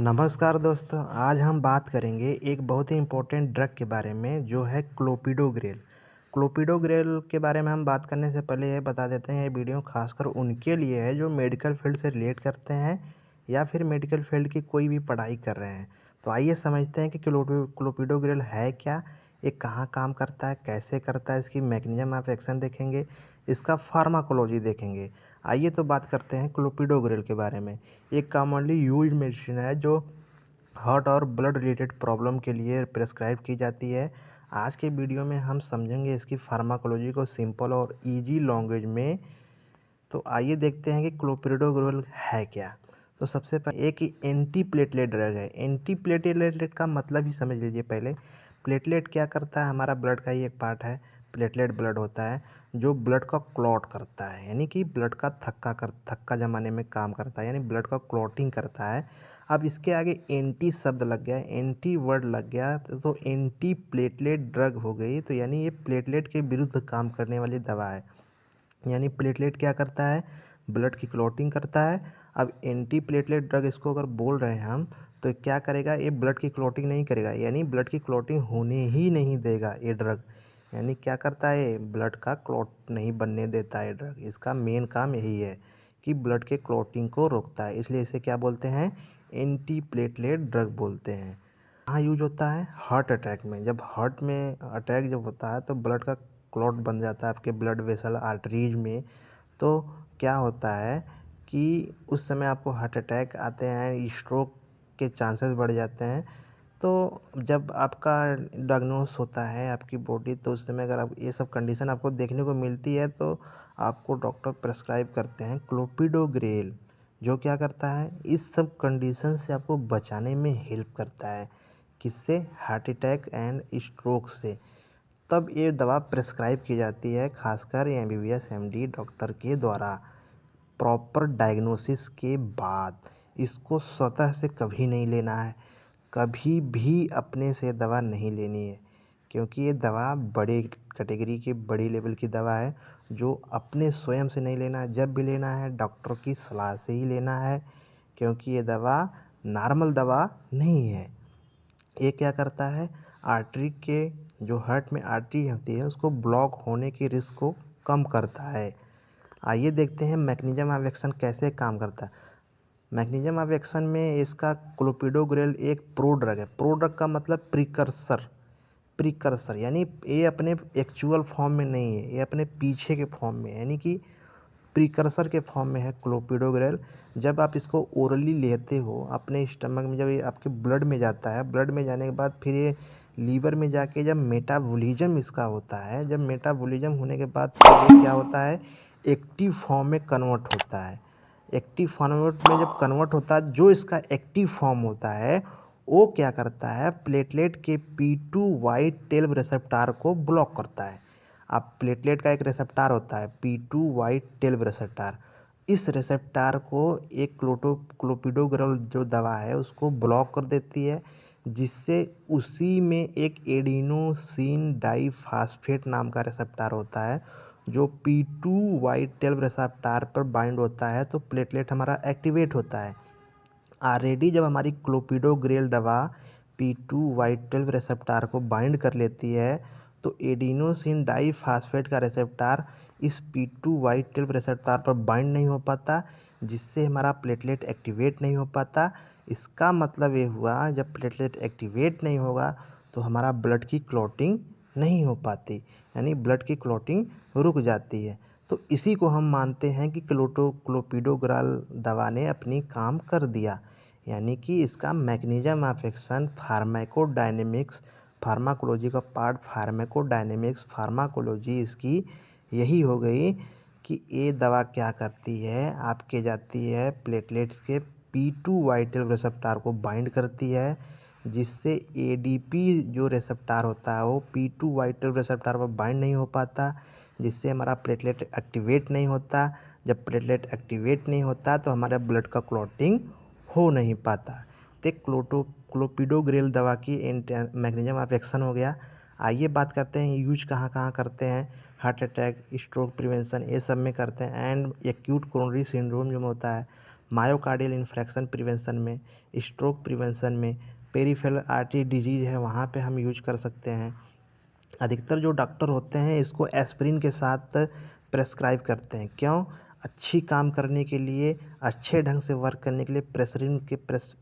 नमस्कार दोस्तों, आज हम बात करेंगे एक बहुत ही इम्पोर्टेंट ड्रग के बारे में जो है क्लोपिडोग्रेल। क्लोपिडोग्रेल के बारे में हम बात करने से पहले यह बता देते हैं, ये वीडियो खासकर उनके लिए है जो मेडिकल फील्ड से रिलेट करते हैं या फिर मेडिकल फील्ड की कोई भी पढ़ाई कर रहे हैं। तो आइए समझते हैं कि क्लोपिडोग्रेल है क्या, ये कहाँ काम करता है, कैसे करता है, इसकी मैकेनिज्म ऑफ एक्शन देखेंगे, इसका फार्माकोलॉजी देखेंगे। आइए तो बात करते हैं क्लोपिडोग्रेल के बारे में। एक कॉमनली यूज्ड मेडिसिन है जो हार्ट और ब्लड रिलेटेड प्रॉब्लम के लिए प्रेस्क्राइब की जाती है। आज के वीडियो में हम समझेंगे इसकी फार्माकोलॉजी को सिंपल और इजी लैंग्वेज में। तो आइए देखते हैं कि क्लोपिडोग्रेल है क्या। तो सबसे पहले एक ही एंटी प्लेटलेट ड्रग है। एंटी प्लेटलेट का मतलब ही समझ लीजिए पहले। प्लेटलेट क्या करता है, हमारा ब्लड का ही एक पार्ट है। प्लेटलेट ब्लड होता है जो ब्लड का क्लॉट करता है, यानी कि ब्लड का थक्का जमाने में काम करता है, यानी ब्लड का क्लॉटिंग करता है। अब इसके आगे एंटी शब्द लग गया, एंटी वर्ड लग गया तो एंटी प्लेटलेट ड्रग हो गई। तो यानी ये प्लेटलेट के विरुद्ध काम करने वाली दवा है। यानी प्लेटलेट क्या करता है, ब्लड की क्लॉटिंग करता है। अब एंटी प्लेटलेट ड्रग इसको अगर बोल रहे हैं हम, तो क्या करेगा, ये ब्लड की क्लॉटिंग नहीं करेगा, यानी ब्लड की क्लॉटिंग होने ही नहीं देगा ये ड्रग। यानी क्या करता है, ये ब्लड का क्लॉट नहीं बनने देता है ड्रग। इसका मेन काम यही है कि ब्लड के क्लॉटिंग को रोकता है, इसलिए इसे क्या बोलते हैं, एंटी प्लेटलेट ड्रग बोलते हैं। कहाँ यूज होता है, हार्ट अटैक में। जब हार्ट में अटैक जब होता है तो ब्लड का क्लॉट बन जाता है आपके ब्लड वेसल आर्टरीज में। तो क्या होता है कि उस समय आपको हार्ट अटैक आते हैं, स्ट्रोक के चांसेस बढ़ जाते हैं। तो जब आपका डायग्नोस होता है आपकी बॉडी, तो उस समय अगर आप ये सब कंडीशन आपको देखने को मिलती है तो आपको डॉक्टर प्रेस्क्राइब करते हैं क्लोपिडोग्रेल, जो क्या करता है, इस सब कंडीशन से आपको बचाने में हेल्प करता है। किससे, हार्ट अटैक एंड स्ट्रोक से। तब ये दवा प्रेस्क्राइब की जाती है खासकर एमबीबीएस एमडी डॉक्टर के द्वारा, प्रॉपर डायग्नोसिस के बाद। इसको स्वतः से कभी नहीं लेना है, कभी भी अपने से दवा नहीं लेनी है, क्योंकि ये दवा बड़े कैटेगरी की बड़ी लेवल की दवा है जो अपने स्वयं से नहीं लेना है। जब भी लेना है डॉक्टर की सलाह से ही लेना है, क्योंकि ये दवा नॉर्मल दवा नहीं है। ये क्या करता है, आर्टरी के, जो हार्ट में आर्टरी होती है उसको ब्लॉक होने की रिस्क को कम करता है। आइए देखते हैं मैकेनिज्म ऑफ एक्शन कैसे काम करता है। मैकेनिज्म ऑफ एक्शन में इसका क्लोपिडोग्रेल एक प्रोड्रग है। प्रोड्रग का मतलब प्रिकर्सर। प्रिकर्सर यानी ये अपने एक्चुअल फॉर्म में नहीं है, ये अपने पीछे के फॉर्म में है, यानी कि प्रिकर्सर के फॉर्म में है क्लोपिडोग्रेल। जब आप इसको ओरली लेते हो अपने स्टमक में, जब ये आपके ब्लड में जाता है, ब्लड में जाने के बाद फिर ये लीवर में जाके जब मेटाबॉलिज्म इसका होता है, जब मेटाबॉलिज्म होने के बाद फिर ये क्या होता है, एक्टिव फॉर्म में कन्वर्ट होता है। एक्टिव फॉर्मेट में जब कन्वर्ट होता है, जो इसका एक्टिव फॉर्म होता है वो क्या करता है, प्लेटलेट के P2 वाइट टेल रिसेप्टार को ब्लॉक करता है। अब प्लेटलेट का एक रिसेप्टार होता है P2 वाइट टेल रिसेप्टार, इस रिसेप्टार को एक क्लोपिडोग्रेल जो दवा है उसको ब्लॉक कर देती है, जिससे उसी में एक एडिनोसिन डाइफास्फेट नाम का रिसेप्टार होता है जो P2 वाइट टेल रिसेप्टार पर बाइंड होता है, तो प्लेटलेट हमारा एक्टिवेट होता है। ऑलरेडी जब हमारी क्लोपिडोग्रेल दवा P2 वाइट टेल रिसेप्टार को बाइंड कर लेती है, तो एडिनोसिन डाइफास्फेट का रिसेप्टार इस P2 वाइट टेल रिसेप्टार पर बाइंड नहीं हो पाता, जिससे हमारा प्लेटलेट एक्टिवेट नहीं हो पाता। इसका मतलब ये हुआ, जब प्लेटलेट एक्टिवेट नहीं होगा तो हमारा ब्लड की क्लॉटिंग नहीं हो पाती, यानी ब्लड की क्लॉटिंग रुक जाती है। तो इसी को हम मानते हैं कि क्लोपिडोग्रेल दवा ने अपनी काम कर दिया, यानी कि इसका mechanism of action pharmacodynamics, pharmacology का पार्ट फार्माकोडायनेमिक्स, फार्माकोलॉजी इसकी यही हो गई कि ये दवा क्या करती है, आपके जाती है प्लेटलेट्स के P2 वाइटल रिसेप्टार को बाइंड करती है, जिससे ADP जो रिसेप्टार होता है वो P2 वाइटल रिसेप्टार पर बाइंड नहीं हो पाता, जिससे हमारा प्लेटलेट एक्टिवेट नहीं होता। जब प्लेटलेट एक्टिवेट नहीं होता तो हमारे ब्लड का क्लॉटिंग हो नहीं पाता। तो क्लोपिडोग्रेल दवा की मैकेनिज्म ऑफ एक्शन हो गया। आइए बात करते हैं यूज कहाँ कहाँ करते हैं। हार्ट अटैक, स्ट्रोक प्रिवेंशन, ये सब में करते हैं, एंड एक्यूट कोरोनरी सिंड्रोम जो होता है, मायोकार्डियल इन्फ्रैक्शन प्रिवेंशन में, स्ट्रोक प्रिवेंशन में, पेरिफेरल आर्टरी डिजीज है वहाँ पे हम यूज कर सकते हैं। अधिकतर जो डॉक्टर होते हैं इसको एस्पिरिन के साथ प्रेस्क्राइब करते हैं। क्यों? अच्छी काम करने के लिए, अच्छे ढंग से वर्क करने के लिए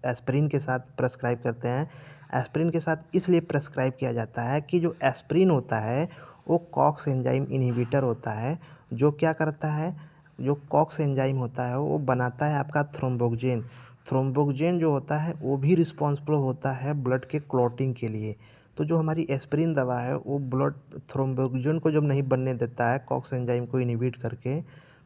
एस्पिरिन के साथ प्रेस्क्राइब करते हैं। एस्पिरिन के साथ इसलिए प्रेस्क्राइब किया जाता है कि जो एस्पिरिन होता है वो कॉक्स एंजाइम इनहिबिटर होता है, जो क्या करता है, जो कॉक्स एंजाइम होता है वो बनाता है आपका थ्रोम्बोक्सिन। थ्रोम्बोक्सिन जो होता है वो भी रिस्पॉन्सिबल होता है ब्लड के क्लॉटिंग के लिए। तो जो हमारी एस्पिरिन दवा है वो ब्लड थ्रोम्बोक्सिन को जब नहीं बनने देता है कॉक्स एंजाइम को इनहिबिट करके,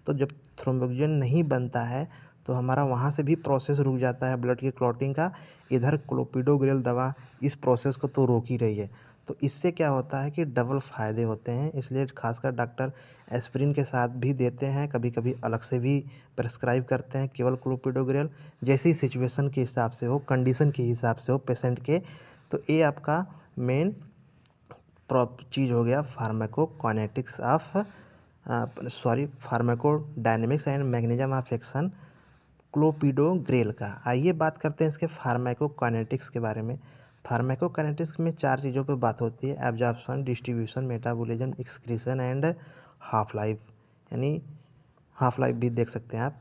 तो जब थ्रोम्बोक्सिन नहीं बनता है तो हमारा वहाँ से भी प्रोसेस रुक जाता है ब्लड के क्लॉटिंग का। इधर क्लोपिडोग्रेल दवा इस प्रोसेस को तो रोक ही रही है। तो इससे क्या होता है कि डबल फ़ायदे होते हैं, इसलिए खासकर डॉक्टर एस्पिरिन के साथ भी देते हैं, कभी कभी अलग से भी प्रेस्क्राइब करते हैं केवल क्लोपिडोग्रेल, जैसी सिचुएशन के हिसाब से हो, कंडीशन के हिसाब से हो पेशेंट के। तो ये आपका मेन चीज़ हो गया pharmacokinetics of pharmacodynamics and mechanism of action clopidogrel का। आइए बात करते हैं इसके फार्माकोकाइनेटिक्स के बारे में। फार्माकोकाइनेटिक्स में 4 चीज़ों पे बात होती है: absorption, distribution, metabolism, excretion and half life, यानी हाफ लाइफ भी देख सकते हैं आप।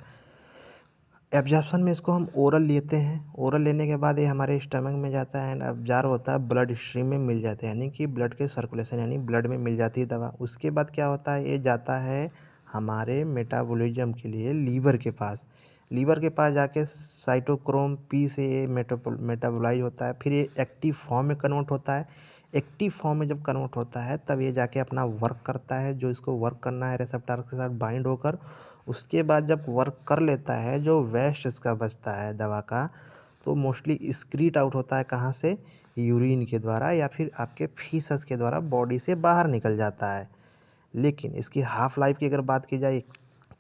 एब्जॉर्प्शन में इसको हम ओरल लेते हैं, ओरल लेने के बाद ये हमारे स्टमक में जाता है एंड अब्जॉर्ब होता है, ब्लड स्ट्रीम में मिल जाते हैं, यानी कि ब्लड के सर्कुलेशन यानी ब्लड में मिल जाती है दवा। उसके बाद क्या होता है, ये जाता है हमारे मेटाबॉलिज्म के लिए लीवर के पास। लीवर के पास जाके साइटोक्रोम पी से ये मेटाबोलाइज होता है, फिर ये एक्टिव फॉर्म में कन्वर्ट होता है। एक्टिव फॉर्म में जब कन्वर्ट होता है तब ये जाके अपना वर्क करता है, जो इसको वर्क करना है रिसेप्टर के साथ बाइंड होकर। उसके बाद जब वर्क कर लेता है, जो वेस्ट इसका बचता है दवा का, तो मोस्टली एक्सक्रीट आउट होता है कहाँ से, यूरिन के द्वारा या फिर आपके फीसस के द्वारा बॉडी से बाहर निकल जाता है। लेकिन इसकी हाफ लाइफ की अगर बात की जाए,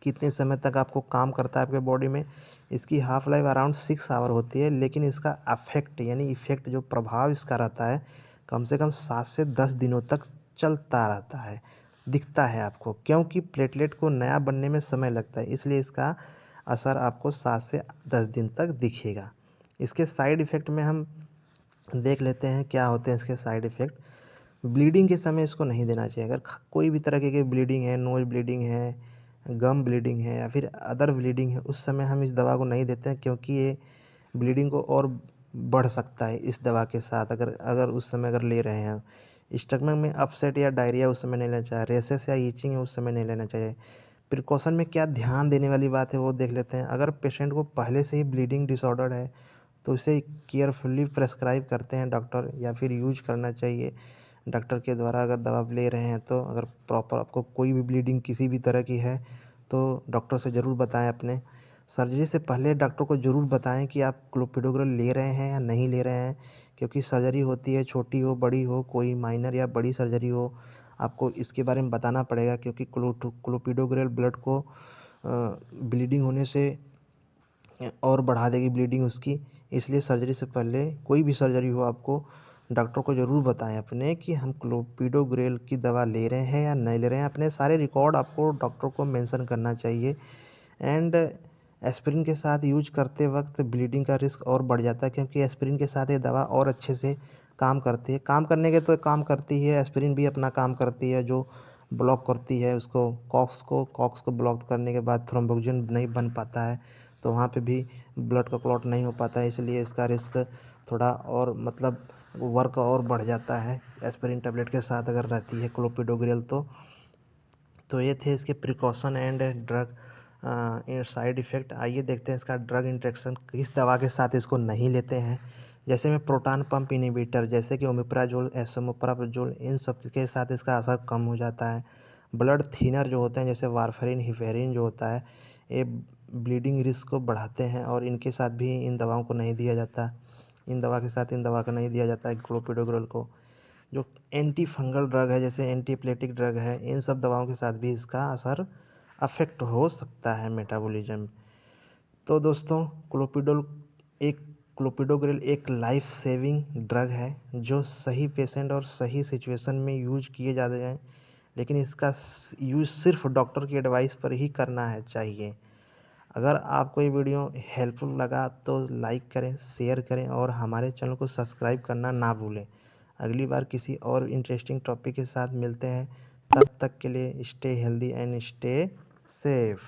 कितने समय तक आपको काम करता है आपके बॉडी में, इसकी हाफ लाइफ अराउंड 6 आवर होती है। लेकिन इसका अफेक्ट यानी इफ़ेक्ट जो प्रभाव इसका रहता है कम से कम 7 से 10 दिनों तक चलता रहता है, दिखता है आपको, क्योंकि प्लेटलेट को नया बनने में समय लगता है, इसलिए इसका असर आपको 7 से 10 दिन तक दिखेगा। इसके साइड इफ़ेक्ट में हम देख लेते हैं क्या होते हैं इसके साइड इफ़ेक्ट। ब्लीडिंग के समय इसको नहीं देना चाहिए। अगर कोई भी तरह की ब्लीडिंग है, नोज ब्लीडिंग है, गम ब्लीडिंग है या फिर अदर ब्लीडिंग है, उस समय हम इस दवा को नहीं देते हैं, क्योंकि ये ब्लीडिंग को और बढ़ सकता है इस दवा के साथ। अगर अगर उस समय अगर ले रहे हैं, स्टमक में अपसेट या डायरिया उस समय नहीं लेना चाहिए, रेसेस या ईचिंग है उस समय नहीं लेना चाहिए। प्रिकॉशन में क्या ध्यान देने वाली बात है वो देख लेते हैं। अगर पेशेंट को पहले से ही ब्लीडिंग डिसऑर्डर है तो उसे केयरफुली प्रेस्क्राइब करते हैं डॉक्टर, या फिर यूज करना चाहिए डॉक्टर के द्वारा। अगर दवा ले रहे हैं तो अगर प्रॉपर आपको कोई भी ब्लीडिंग किसी भी तरह की है तो डॉक्टर से ज़रूर बताएं। अपने सर्जरी से पहले डॉक्टर को ज़रूर बताएं कि आप क्लोपिडोग्रेल ले रहे हैं या नहीं ले रहे हैं, क्योंकि सर्जरी होती है, छोटी हो बड़ी हो, कोई माइनर या बड़ी सर्जरी हो, आपको इसके बारे में बताना पड़ेगा। क्योंकि क्लोपिडोग्रेल ब्लड को ब्लीडिंग होने से और बढ़ा देगी ब्लीडिंग उसकी। इसलिए सर्जरी से पहले कोई भी सर्जरी हो आपको डॉक्टर को ज़रूर बताएं अपने कि हम क्लोपिडोग्रेल की दवा ले रहे हैं या नहीं ले रहे हैं। अपने सारे रिकॉर्ड आपको डॉक्टर को मेंशन करना चाहिए। एंड एस्पिरिन के साथ यूज करते वक्त ब्लीडिंग का रिस्क और बढ़ जाता है, क्योंकि एस्पिरिन के साथ ये दवा और अच्छे से काम करती है। काम करने के तो काम करती है, एस्पिरिन भी अपना काम करती है, जो ब्लॉक करती है उसको कॉक्स को ब्लॉक करने के बाद थ्रोम्बोक्सिन नहीं बन पाता है, तो वहाँ पे भी ब्लड का क्लॉट नहीं हो पाता है। इसलिए इसका रिस्क थोड़ा और मतलब वर्क और बढ़ जाता है एस्पिरिन टेबलेट के साथ अगर रहती है क्लोपिडोग्रेल तो ये थे इसके precaution and drug side effect. आइए देखते हैं इसका ड्रग इंटरेक्शन किस दवा के साथ इसको नहीं लेते हैं। जैसे में प्रोटॉन पंप इनहिबिटर जैसे कि ओमेप्राजोल, एसोमेप्राजोल, इन सब के साथ इसका असर कम हो जाता है। ब्लड थिनर जो होते हैं जैसे वारफेरिन, हिफेरिन जो होता है, ये ब्लीडिंग रिस्क को बढ़ाते हैं और इनके साथ भी इन दवाओं को नहीं दिया जाता। इन दवा के साथ इन दवा को नहीं दिया जाता है क्लोपिडोग्रेल को। जो एंटी फंगल ड्रग है जैसे एंटीप्लेटिक ड्रग है, इन सब दवाओं के साथ भी इसका असर अफेक्ट हो सकता है मेटाबॉलिज्म। तो दोस्तों क्लोपिडोग्रेल एक लाइफ सेविंग ड्रग है जो सही पेशेंट और सही सिचुएशन में यूज किए जाते हैं, लेकिन इसका यूज सिर्फ डॉक्टर की एडवाइस पर ही करना है चाहिए। अगर आपको ये वीडियो हेल्पफुल लगा तो लाइक करें, शेयर करें और हमारे चैनल को सब्सक्राइब करना ना भूलें। अगली बार किसी और इंटरेस्टिंग टॉपिक के साथ मिलते हैं। तब तक के लिए stay healthy and stay safe.